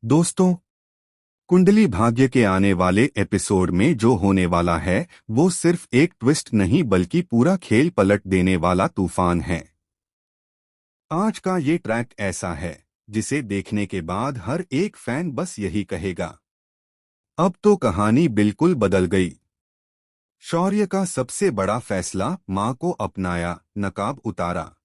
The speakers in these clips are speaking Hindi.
दोस्तों, कुंडली भाग्य के आने वाले एपिसोड में जो होने वाला है वो सिर्फ एक ट्विस्ट नहीं बल्कि पूरा खेल पलट देने वाला तूफान है। आज का ये ट्रैक ऐसा है जिसे देखने के बाद हर एक फैन बस यही कहेगा, अब तो कहानी बिल्कुल बदल गई। शौर्य का सबसे बड़ा फैसला, मां को अपनाया, नकाब उतारा।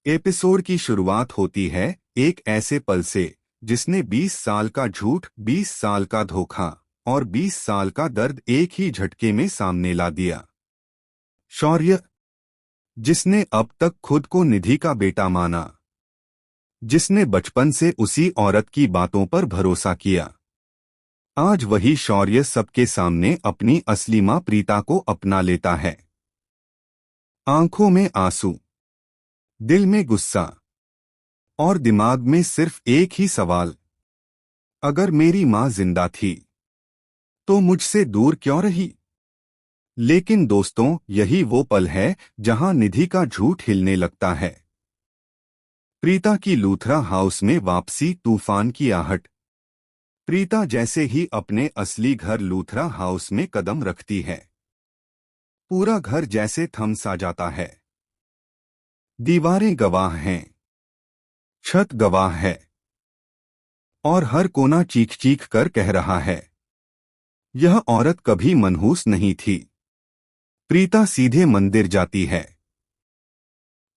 एपिसोड की शुरुआत होती है एक ऐसे पल से जिसने 20 साल का झूठ, 20 साल का धोखा और 20 साल का दर्द एक ही झटके में सामने ला दिया। शौर्य, जिसने अब तक खुद को निधि का बेटा माना, जिसने बचपन से उसी औरत की बातों पर भरोसा किया, आज वही शौर्य सबके सामने अपनी असली मां प्रीता को अपना लेता है। आंखों में आंसू, दिल में गुस्सा और दिमाग में सिर्फ एक ही सवाल, अगर मेरी मां जिंदा थी तो मुझसे दूर क्यों रही। लेकिन दोस्तों, यही वो पल है जहां निधि का झूठ हिलने लगता है। प्रीता की लूथरा हाउस में वापसी, तूफान की आहट। प्रीता जैसे ही अपने असली घर लूथरा हाउस में कदम रखती है, पूरा घर जैसे थम सा जाता है। दीवारें गवाह हैं, छत गवाह है और हर कोना चीख चीख कर कह रहा है, यह औरत कभी मनहूस नहीं थी। प्रीता सीधे मंदिर जाती है,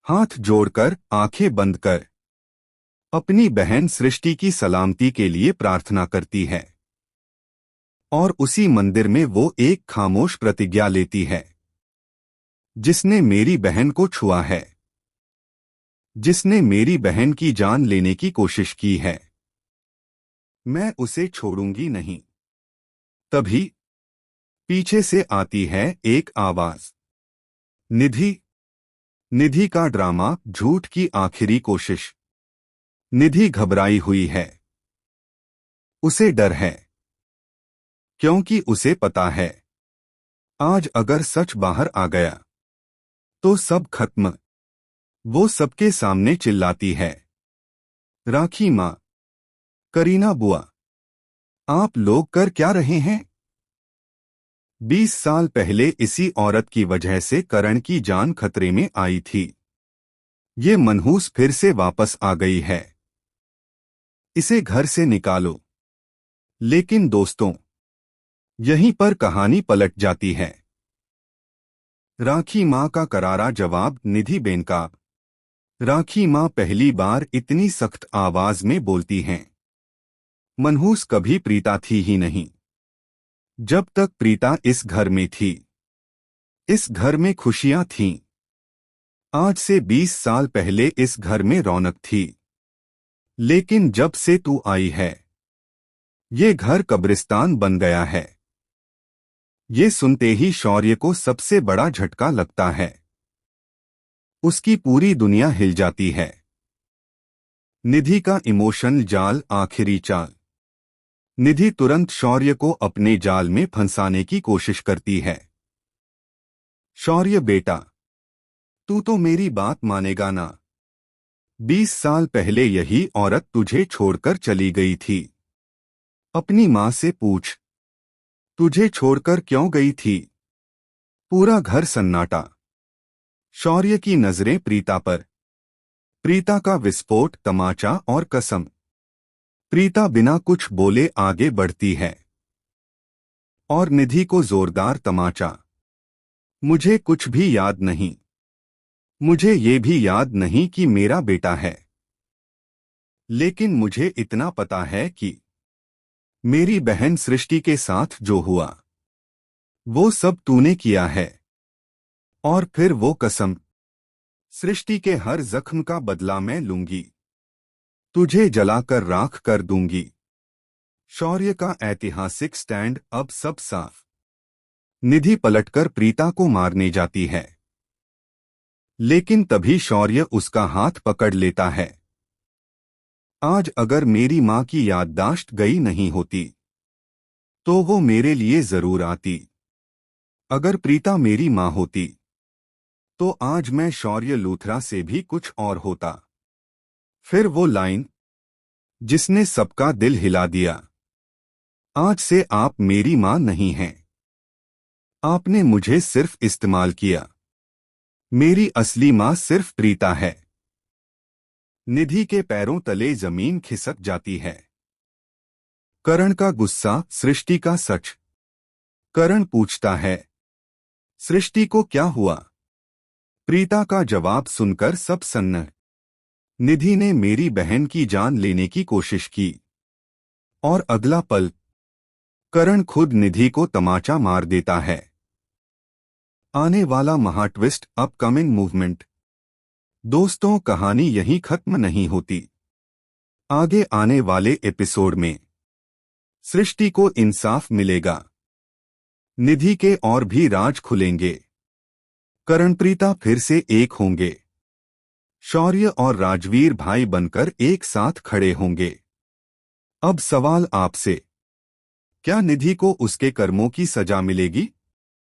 हाथ जोड़कर, आंखें बंद कर अपनी बहन सृष्टि की सलामती के लिए प्रार्थना करती है। और उसी मंदिर में वो एक खामोश प्रतिज्ञा लेती है, जिसने मेरी बहन को छुआ है, जिसने मेरी बहन की जान लेने की कोशिश की है, मैं उसे छोड़ूंगी नहीं। तभी पीछे से आती है एक आवाज, निधि। निधि का ड्रामा, झूठ की आखिरी कोशिश। निधि घबराई हुई है, उसे डर है, क्योंकि उसे पता है आज अगर सच बाहर आ गया तो सब खत्म। वो सबके सामने चिल्लाती है, राखी मां, करीना बुआ, आप लोग कर क्या रहे हैं। 20 साल पहले इसी औरत की वजह से करण की जान खतरे में आई थी। ये मनहूस फिर से वापस आ गई है, इसे घर से निकालो। लेकिन दोस्तों, यहीं पर कहानी पलट जाती है। राखी मां का करारा जवाब, निधि बेनकाब। राखी मां पहली बार इतनी सख्त आवाज में बोलती हैं। मनहूस कभी प्रीता थी ही नहीं। जब तक प्रीता इस घर में थी, इस घर में खुशियां थीं। आज से 20 साल पहले इस घर में रौनक थी। लेकिन जब से तू आई है, ये घर कब्रिस्तान बन गया है। ये सुनते ही शौर्य को सबसे बड़ा झटका लगता है। उसकी पूरी दुनिया हिल जाती है। निधि का इमोशनल जाल, आखिरी चाल। निधि तुरंत शौर्य को अपने जाल में फंसाने की कोशिश करती है। शौर्य बेटा, तू तो मेरी बात मानेगा ना। 20 साल पहले यही औरत तुझे छोड़कर चली गई थी। अपनी मां से पूछ, तुझे छोड़कर क्यों गई थी। पूरा घर सन्नाटा। शौर्य की नजरें प्रीता पर। प्रीता का विस्फोट, तमाचा और कसम। प्रीता बिना कुछ बोले आगे बढ़ती है और निधि को जोरदार तमाचा। मुझे कुछ भी याद नहीं। मुझे ये भी याद नहीं कि मेरा बेटा है। लेकिन मुझे इतना पता है कि मेरी बहन सृष्टि के साथ जो हुआ वो सब तूने किया है। और फिर वो कसम, सृष्टि के हर जख्म का बदला मैं लूंगी। तुझे जलाकर राख कर दूंगी। शौर्य का ऐतिहासिक स्टैंड, अब सब साफ। निधि पलटकर प्रीता को मारने जाती है, लेकिन तभी शौर्य उसका हाथ पकड़ लेता है। आज अगर मेरी मां की याददाश्त गई नहीं होती तो वो मेरे लिए जरूर आती। अगर प्रीता मेरी मां होती तो आज मैं शौर्य लूथरा से भी कुछ और होता। फिर वो लाइन, जिसने सबका दिल हिला दिया। आज से आप मेरी मां नहीं हैं। आपने मुझे सिर्फ इस्तेमाल किया। मेरी असली मां सिर्फ प्रीता है। निधि के पैरों तले जमीन खिसक जाती है। करण का गुस्सा, सृष्टि का सच। करण पूछता है, सृष्टि को क्या हुआ? प्रीता का जवाब सुनकर सब सन्न। निधि ने मेरी बहन की जान लेने की कोशिश की। और अगला पल करण खुद निधि को तमाचा मार देता है। आने वाला महाट्विस्ट, अपकमिंग मूवमेंट। दोस्तों, कहानी यहीं खत्म नहीं होती। आगे आने वाले एपिसोड में सृष्टि को इंसाफ मिलेगा। निधि के और भी राज खुलेंगे। करणप्रीता फिर से एक होंगे। शौर्य और राजवीर भाई बनकर एक साथ खड़े होंगे। अब सवाल आपसे, क्या निधि को उसके कर्मों की सजा मिलेगी?